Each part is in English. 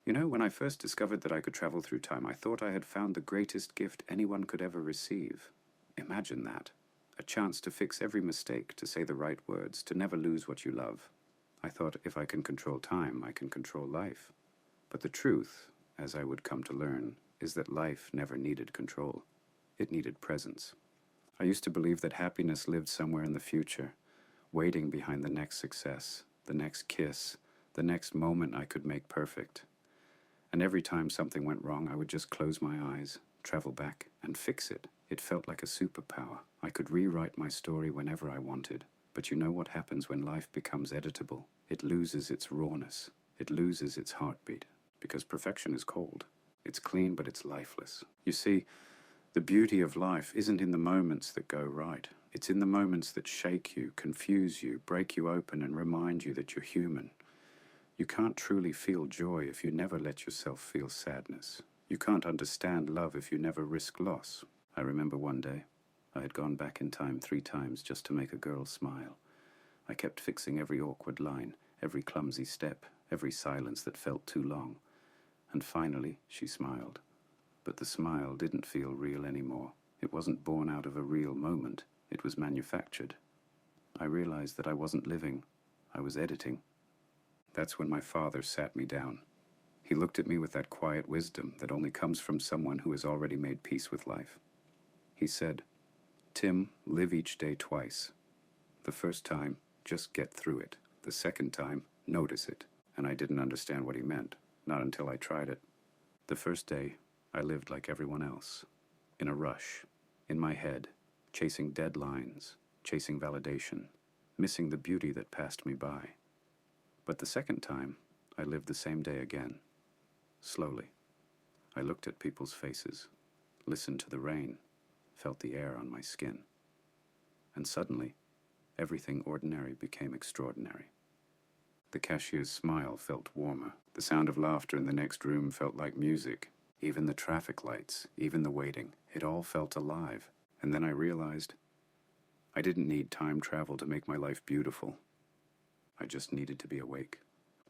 You know, when I first discovered that I could travel through time, I thought I had found the greatest gift anyone could ever receive. Imagine that. A chance to fix every mistake, to say the right words, to never lose what you love. I thought if I can control time, I can control life. But the truth, as I would come to learn, is that life never needed control. It needed presence. I used to believe that happiness lived somewhere in the future, waiting behind the next success, the next kiss, the next moment I could make perfect. And every time something went wrong, I would just close my eyes, travel back, and fix it. It felt like a superpower. I could rewrite my story whenever I wanted. But you know what happens when life becomes editable? It loses its rawness. It loses its heartbeat. Because perfection is cold. It's clean, but it's lifeless. You see, the beauty of life isn't in the moments that go right. It's in the moments that shake you, confuse you, break you open, and remind you that you're human. You can't truly feel joy if you never let yourself feel sadness. You can't understand love if you never risk loss. I remember one day, I had gone back in time 3 times just to make a girl smile. I kept fixing every awkward line, every clumsy step, every silence that felt too long. And finally, she smiled. But the smile didn't feel real anymore. It wasn't born out of a real moment. It was manufactured. I realized that I wasn't living. I was editing. That's when my father sat me down. He looked at me with that quiet wisdom that only comes from someone who has already made peace with life. He said, "Tim, live each day twice. The first time, just get through it. The second time, notice it." And I didn't understand what he meant, not until I tried it. The first day, I lived like everyone else, in a rush, in my head, chasing deadlines, chasing validation, missing the beauty that passed me by. But the second time, I lived the same day again, slowly. I looked at people's faces, listened to the rain, felt the air on my skin. And suddenly, everything ordinary became extraordinary. The cashier's smile felt warmer. The sound of laughter in the next room felt like music. Even the traffic lights, even the waiting, it all felt alive. And then I realized I didn't need time travel to make my life beautiful. I just needed to be awake.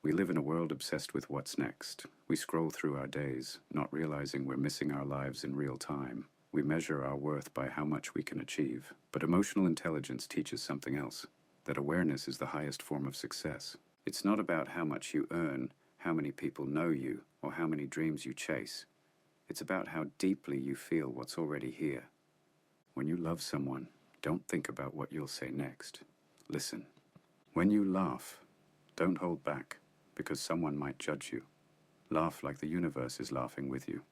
We live in a world obsessed with what's next. We scroll through our days, not realizing we're missing our lives in real time. We measure our worth by how much we can achieve. But emotional intelligence teaches something else, that awareness is the highest form of success. It's not about how much you earn, how many people know you, or how many dreams you chase. It's about how deeply you feel what's already here. When you love someone, don't think about what you'll say next. Listen. When you laugh, don't hold back, because someone might judge you. Laugh like the universe is laughing with you.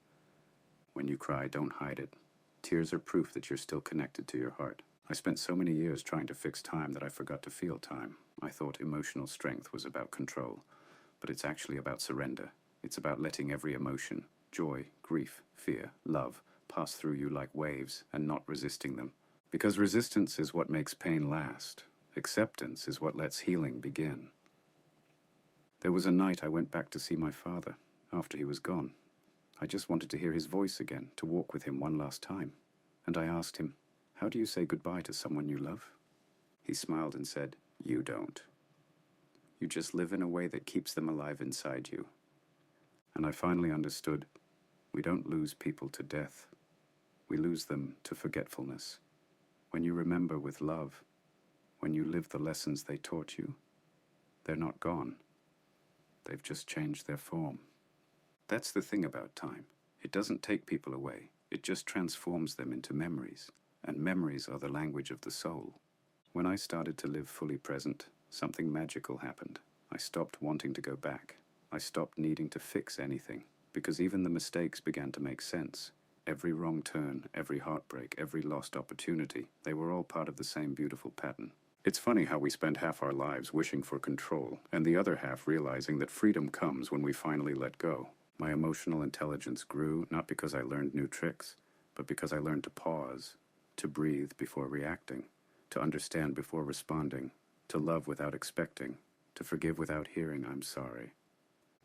When you cry, don't hide it. Tears are proof that you're still connected to your heart. I spent so many years trying to fix time that I forgot to feel time. I thought emotional strength was about control, but it's actually about surrender. It's about letting every emotion, joy, grief, fear, love, pass through you like waves and not resisting them. Because resistance is what makes pain last. Acceptance is what lets healing begin. There was a night I went back to see my father, after he was gone. I just wanted to hear his voice again, to walk with him one last time. And I asked him, "How do you say goodbye to someone you love?" He smiled and said, "You don't. You just live in a way that keeps them alive inside you." And I finally understood, we don't lose people to death. We lose them to forgetfulness. When you remember with love, when you live the lessons they taught you, they're not gone. They've just changed their form. That's the thing about time. It doesn't take people away. It just transforms them into memories. And memories are the language of the soul. When I started to live fully present, something magical happened. I stopped wanting to go back. I stopped needing to fix anything, because even the mistakes began to make sense. Every wrong turn, every heartbreak, every lost opportunity, they were all part of the same beautiful pattern. It's funny how we spend half our lives wishing for control, and the other half realizing that freedom comes when we finally let go. My emotional intelligence grew not because I learned new tricks, but because I learned to pause, to breathe before reacting, to understand before responding, to love without expecting, to forgive without hearing "I'm sorry."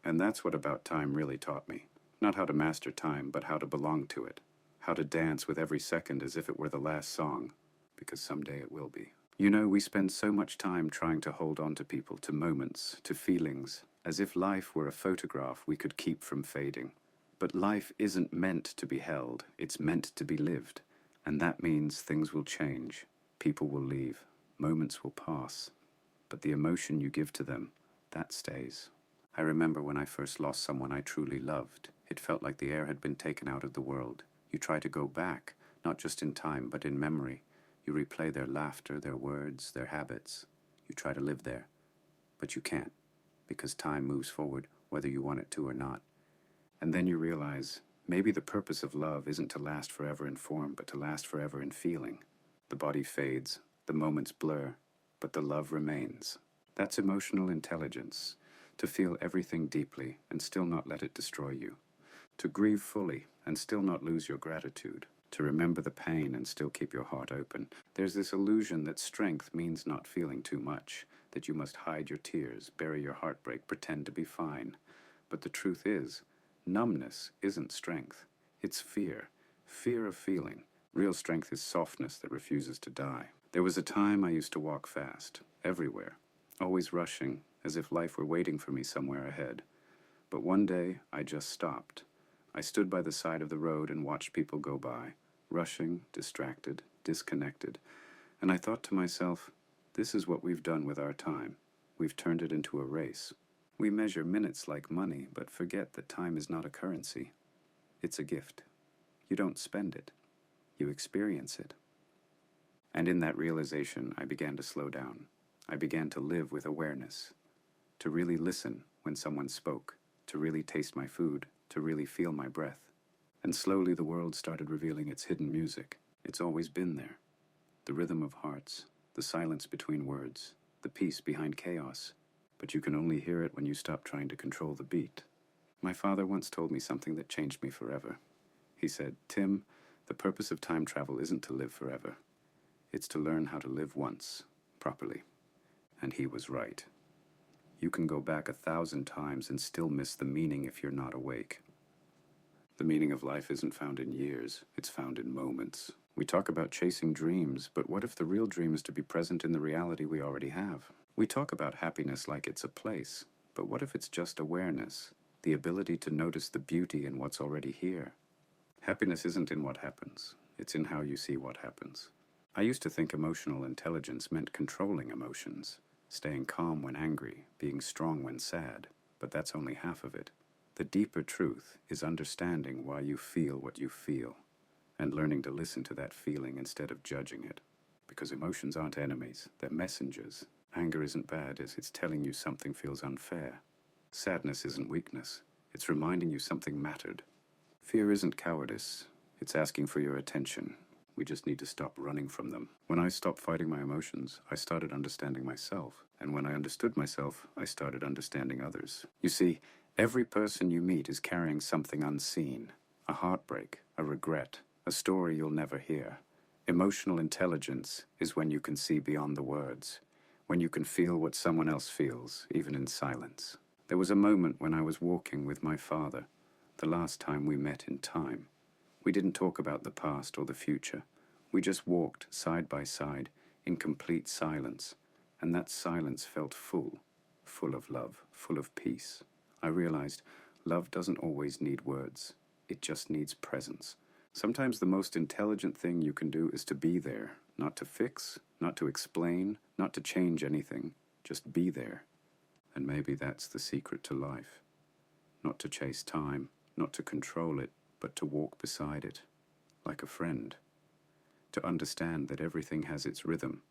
And that's what About Time really taught me. Not how to master time, but how to belong to it. How to dance with every second as if it were the last song, because someday it will be. You know, we spend so much time trying to hold on to people, to moments, to feelings, as if life were a photograph we could keep from fading. But life isn't meant to be held, it's meant to be lived. And that means things will change, people will leave, moments will pass. But the emotion you give to them, that stays. I remember when I first lost someone I truly loved. It felt like the air had been taken out of the world. You try to go back, not just in time, but in memory. You replay their laughter, their words, their habits. You try to live there. But you can't, because time moves forward, whether you want it to or not. And then you realize, maybe the purpose of love isn't to last forever in form, but to last forever in feeling. The body fades, the moments blur, but the love remains. That's emotional intelligence, to feel everything deeply and still not let it destroy you. To grieve fully and still not lose your gratitude. To remember the pain and still keep your heart open. There's this illusion that strength means not feeling too much, that you must hide your tears, bury your heartbreak, pretend to be fine. But the truth is, numbness isn't strength. It's fear. Fear of feeling. Real strength is softness that refuses to die. There was a time I used to walk fast, everywhere, always rushing, as if life were waiting for me somewhere ahead. But one day, I just stopped. I stood by the side of the road and watched people go by, rushing, distracted, disconnected. And I thought to myself, this is what we've done with our time. We've turned it into a race. We measure minutes like money, but forget that time is not a currency. It's a gift. You don't spend it. You experience it. And in that realization, I began to slow down. I began to live with awareness, to really listen when someone spoke, to really taste my food, to really feel my breath. And slowly the world started revealing its hidden music. It's always been there. The rhythm of hearts, the silence between words, the peace behind chaos. But you can only hear it when you stop trying to control the beat. My father once told me something that changed me forever. He said, "Tim, the purpose of time travel isn't to live forever. It's to learn how to live once, properly." And he was right. You can go back 1,000 times and still miss the meaning if you're not awake. The meaning of life isn't found in years, it's found in moments. We talk about chasing dreams, but what if the real dream is to be present in the reality we already have? We talk about happiness like it's a place, but what if it's just awareness, the ability to notice the beauty in what's already here? Happiness isn't in what happens, it's in how you see what happens. I used to think emotional intelligence meant controlling emotions, staying calm when angry, being strong when sad, but that's only half of it. The deeper truth is understanding why you feel what you feel, and learning to listen to that feeling instead of judging it. Because emotions aren't enemies, they're messengers. Anger isn't bad, it's telling you something feels unfair. Sadness isn't weakness, it's reminding you something mattered. Fear isn't cowardice, it's asking for your attention. We just need to stop running from them. When I stopped fighting my emotions, I started understanding myself. And when I understood myself, I started understanding others. You see, every person you meet is carrying something unseen. A heartbreak, a regret, a story you'll never hear. Emotional intelligence is when you can see beyond the words, when you can feel what someone else feels, even in silence. There was a moment when I was walking with my father, the last time we met in time. We didn't talk about the past or the future. We just walked side by side in complete silence, and that silence felt full of love, full of peace. I realized love doesn't always need words. It just needs presence. Sometimes the most intelligent thing you can do is to be there, not to fix, not to explain, not to change anything. Just be there. And maybe that's the secret to life. Not to chase time, not to control it, but to walk beside it, like a friend. To understand that everything has its rhythm,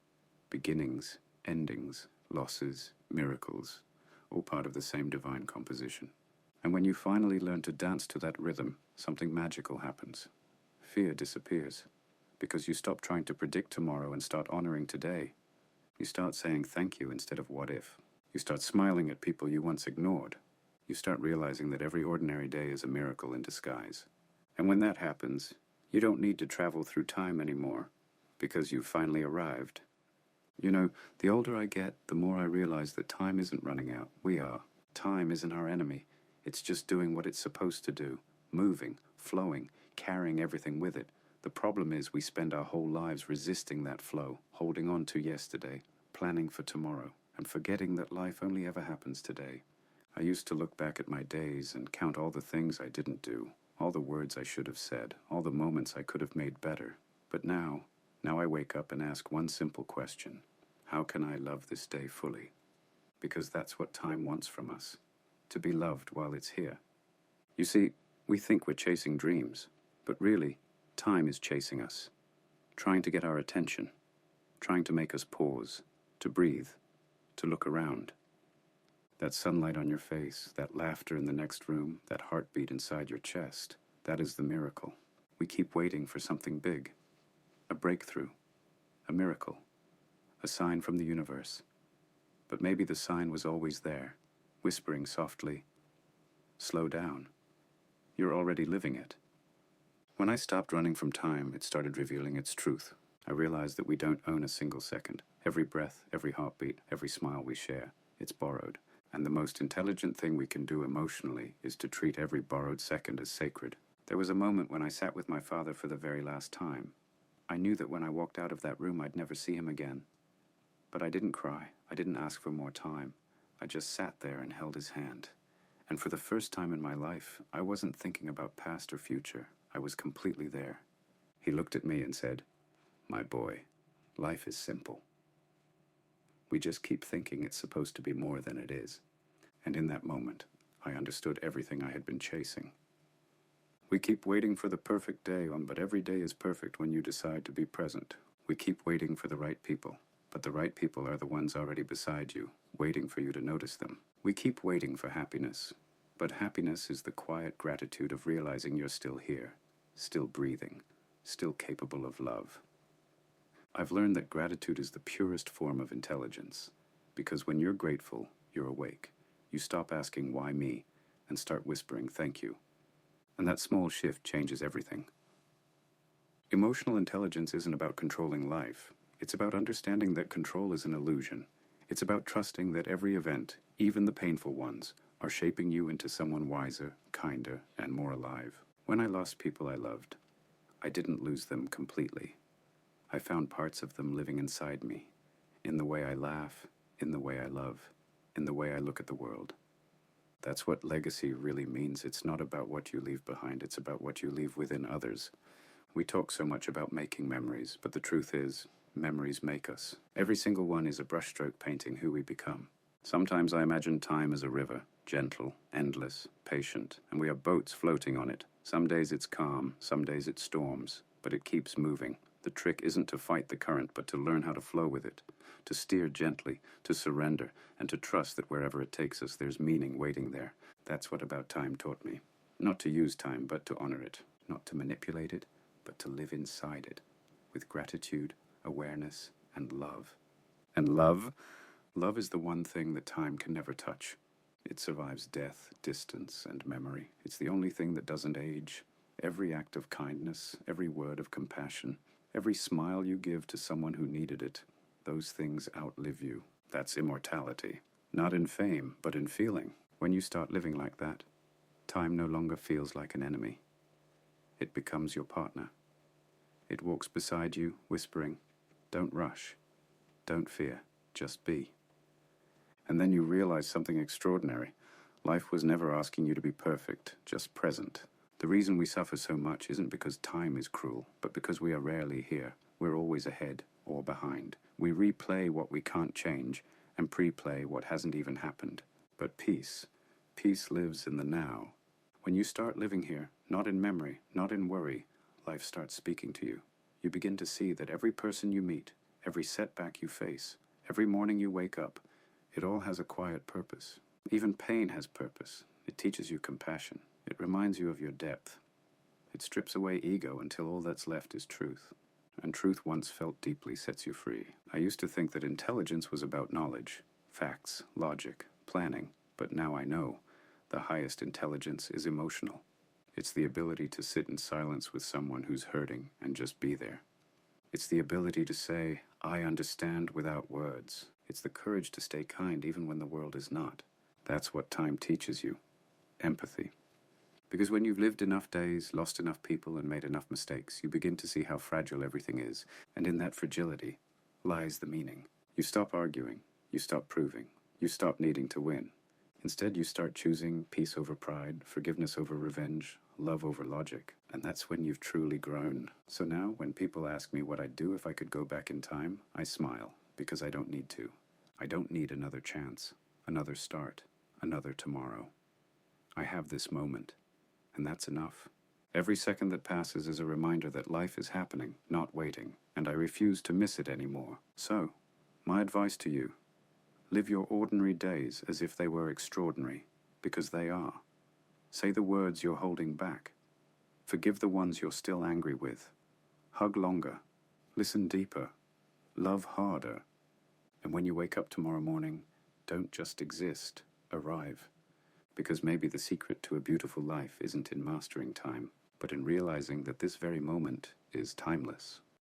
beginnings, endings, losses, miracles, all part of the same divine composition. And when you finally learn to dance to that rhythm, something magical happens. Fear disappears, because you stop trying to predict tomorrow and start honoring today. You start saying thank you instead of what if. You start smiling at people you once ignored. You start realizing that every ordinary day is a miracle in disguise. And when that happens, you don't need to travel through time anymore, because you've finally arrived. You know, the older I get, the more I realize that time isn't running out. We are. Time isn't our enemy. It's just doing what it's supposed to do, moving, flowing, carrying everything with it. The problem is we spend our whole lives resisting that flow, holding on to yesterday, planning for tomorrow, and forgetting that life only ever happens today. I used to look back at my days and count all the things I didn't do, all the words I should have said, all the moments I could have made better. But now I wake up and ask one simple question. How can I love this day fully? Because that's what time wants from us, to be loved while it's here. You see, we think we're chasing dreams, but really, time is chasing us, trying to get our attention, trying to make us pause, to breathe, to look around. That sunlight on your face, that laughter in the next room, that heartbeat inside your chest, that is the miracle. We keep waiting for something big, a breakthrough, a miracle, a sign from the universe. But maybe the sign was always there, whispering softly, slow down. You're already living it. When I stopped running from time, it started revealing its truth. I realized that we don't own a single second. Every breath, every heartbeat, every smile we share, it's borrowed. And the most intelligent thing we can do emotionally is to treat every borrowed second as sacred. There was a moment when I sat with my father for the very last time. I knew that when I walked out of that room, I'd never see him again. But I didn't cry. I didn't ask for more time. I just sat there and held his hand. And for the first time in my life, I wasn't thinking about past or future. I was completely there. He looked at me and said, "My boy, life is simple. We just keep thinking it's supposed to be more than it is." And in that moment, I understood everything I had been chasing. We keep waiting for the perfect day, but every day is perfect when you decide to be present. We keep waiting for the right people, but the right people are the ones already beside you, waiting for you to notice them. We keep waiting for happiness, but happiness is the quiet gratitude of realizing you're still here, still breathing, still capable of love. I've learned that gratitude is the purest form of intelligence, because when you're grateful, you're awake. You stop asking, "Why me?" and start whispering, "Thank you." And that small shift changes everything. Emotional intelligence isn't about controlling life. It's about understanding that control is an illusion. It's about trusting that every event, even the painful ones, are shaping you into someone wiser, kinder, and more alive. When I lost people I loved, I didn't lose them completely. I found parts of them living inside me, in the way I laugh, in the way I love, in the way I look at the world. That's what legacy really means. It's not about what you leave behind, it's about what you leave within others. We talk so much about making memories, but the truth is, memories make us. Every single one is a brushstroke painting who we become. Sometimes I imagine time as a river, gentle, endless, patient, and we are boats floating on it. Some days it's calm, some days it storms, but it keeps moving. The trick isn't to fight the current, but to learn how to flow with it, to steer gently, to surrender, and to trust that wherever it takes us, there's meaning waiting there. That's what About Time taught me. Not to use time, but to honor it. Not to manipulate it, but to live inside it, with gratitude, awareness, and love. And love? Love is the one thing that time can never touch. It survives death, distance, and memory. It's the only thing that doesn't age. Every act of kindness, every word of compassion, every smile you give to someone who needed it, those things outlive you. That's immortality. Not in fame, but in feeling. When you start living like that, time no longer feels like an enemy. It becomes your partner. It walks beside you, whispering, "Don't rush. Don't fear. Just be." And then you realize something extraordinary. Life was never asking you to be perfect, just present. The reason we suffer so much isn't because time is cruel, but because we are rarely here. We're always ahead or behind. We replay what we can't change and pre-play what hasn't even happened. But peace lives in the now. When you start living here, not in memory, not in worry, life starts speaking to you. You begin to see that every person you meet, every setback you face, every morning you wake up, it all has a quiet purpose. Even pain has purpose. It teaches you compassion. It reminds you of your depth. It strips away ego until all that's left is truth. And truth once felt deeply sets you free. I used to think that intelligence was about knowledge, facts, logic, planning, but now I know the highest intelligence is emotional. It's the ability to sit in silence with someone who's hurting and just be there. It's the ability to say, "I understand," without words. It's the courage to stay kind even when the world is not. That's what time teaches you. Empathy. Because when you've lived enough days, lost enough people, and made enough mistakes, you begin to see how fragile everything is, and in that fragility lies the meaning. You stop arguing, you stop proving, you stop needing to win. Instead, you start choosing peace over pride, forgiveness over revenge, love over logic, and that's when you've truly grown. So now, when people ask me what I'd do if I could go back in time, I smile, because I don't need to. I don't need another chance, another start, another tomorrow. I have this moment, and that's enough. Every second that passes is a reminder that life is happening, not waiting, and I refuse to miss it anymore. So, my advice to you: live your ordinary days as if they were extraordinary, because they are. Say the words you're holding back. Forgive the ones you're still angry with. Hug longer. Listen deeper. Love harder. And when you wake up tomorrow morning, don't just exist, arrive. Because maybe the secret to a beautiful life isn't in mastering time, but in realizing that this very moment is timeless.